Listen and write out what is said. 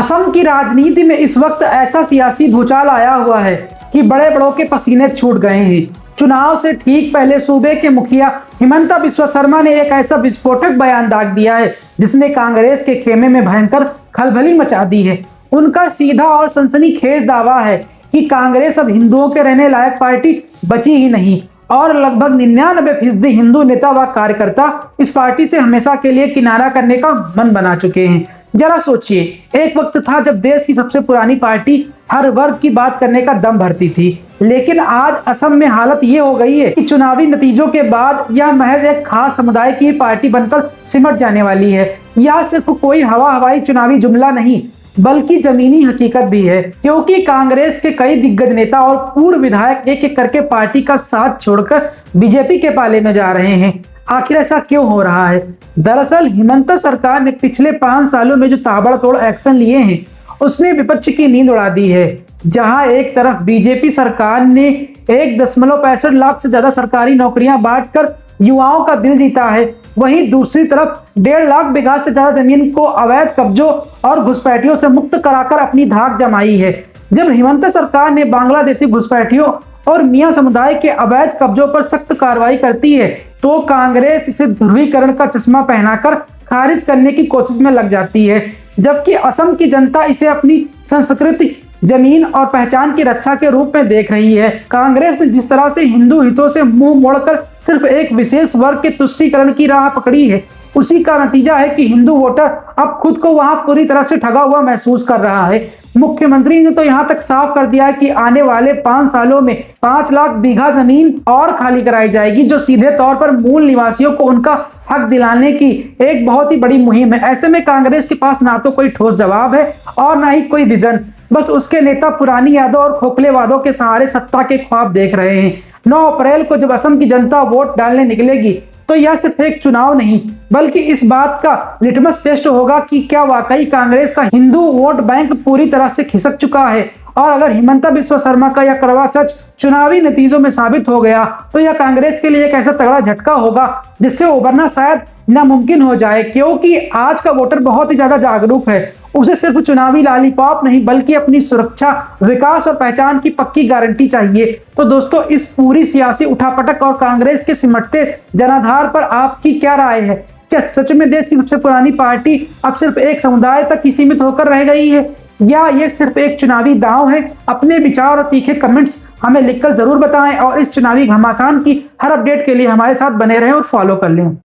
असम की राजनीति में इस वक्त ऐसा सियासी भूचाल आया हुआ है कि बड़े बड़ों के पसीने छूट गए हैं। चुनाव से ठीक पहले सूबे के मुखिया हिमंता बिस्वा शर्मा ने एक ऐसा विस्फोटक बयान दाग दिया है जिसने कांग्रेस के खेमे में भयंकर खलबली मचा दी है। उनका सीधा और सनसनीखेज दावा है कि कांग्रेस अब हिंदुओं के रहने लायक पार्टी बची ही नहीं और लगभग 99% हिंदू नेता व कार्यकर्ता इस पार्टी से हमेशा के लिए किनारा करने का मन बना चुके हैं। जरा सोचिए, एक वक्त था जब देश की सबसे पुरानी पार्टी हर वर्ग की बात करने का दम भरती थी, लेकिन आज असम में हालत ये हो गई है कि चुनावी नतीजों के बाद यह महज एक खास समुदाय की पार्टी बनकर सिमट जाने वाली है। यह सिर्फ कोई हवाई चुनावी जुमला नहीं बल्कि जमीनी हकीकत भी है, क्योंकि कांग्रेस के कई दिग्गज नेता और पूर्व विधायक एक एक करके पार्टी का साथ छोड़कर बीजेपी के पाले में जा रहे हैं। आखिर ऐसा क्यों हो रहा है? दरअसल हिमंता सरकार ने पिछले 5 सालों में जो ताबड़तोड़ एक्शन लिए हैं उसने विपक्ष की नींद उड़ा दी है। जहां एक तरफ बीजेपी सरकार ने 1.65 लाख से ज्यादा सरकारी नौकरियां बांटकर युवाओं का दिल जीता है, वहीं दूसरी तरफ 1.5 लाख बीघा से ज्यादा जमीन को अवैध कब्जों और घुसपैठियों से मुक्त कराकर अपनी धाक जमाई है। जब हिमंता सरकार ने बांग्लादेशी घुसपैठियों और मियां समुदाय के अवैध कब्जों पर सख्त कार्रवाई करती है तो कांग्रेस इसे ध्रुवीकरण का चश्मा पहनाकर खारिज करने की कोशिश में लग जाती है, जबकि असम की जनता इसे अपनी संस्कृति, जमीन और पहचान की रक्षा के रूप में देख रही है। कांग्रेस ने जिस तरह से हिंदू हितों से मुंह मोड़कर सिर्फ एक विशेष वर्ग के तुष्टीकरण की राह पकड़ी है, उसी का नतीजा है कि हिंदू वोटर अब खुद को वहां पूरी तरह से ठगा हुआ महसूस कर रहा है। मुख्यमंत्री ने तो यहां तक साफ कर दिया है कि आने वाले 5 सालों में 5 लाख बीघा जमीन और खाली कराई जाएगी, जो सीधे तौर पर मूल निवासियों को उनका हक दिलाने की एक बहुत ही बड़ी मुहिम है। ऐसे में कांग्रेस के पास ना तो कोई ठोस जवाब है और ना ही कोई विजन, बस उसके नेता पुरानी यादों और खोखले वादों के सहारे सत्ता के ख्वाब देख रहे हैं। 9 अप्रैल को जब असम की जनता वोट डालने निकलेगी तो यह सिर्फ एक चुनाव नहीं बल्कि इस बात का लिटमस टेस्ट होगा कि क्या वाकई कांग्रेस का हिंदू वोट बैंक पूरी तरह से खिसक चुका है। और अगर हिमंता बिस्वा शर्मा का यह कड़वा सच चुनावी नतीजों में साबित हो गया तो यह कांग्रेस के लिए एक ऐसा तगड़ा झटका होगा जिससे उबरना शायद नामुमकिन हो जाए, क्योंकि आज का वोटर बहुत ही ज्यादा जागरूक है। उसे सिर्फ चुनावी लॉलीपॉप नहीं बल्कि अपनी सुरक्षा, विकास और पहचान की पक्की गारंटी चाहिए। तो दोस्तों, इस पूरी सियासी उठापटक और कांग्रेस के सिमटते जनाधार पर आपकी क्या राय है? क्या सच में देश की सबसे पुरानी पार्टी अब सिर्फ एक समुदाय तक ही सीमित होकर रह गई है, या ये सिर्फ एक चुनावी दांव है? अपने विचार और तीखे कमेंट्स हमें लिखकर जरूर बताएं और इस चुनावी घमासान की हर अपडेट के लिए हमारे साथ बने रहें और फॉलो कर लें।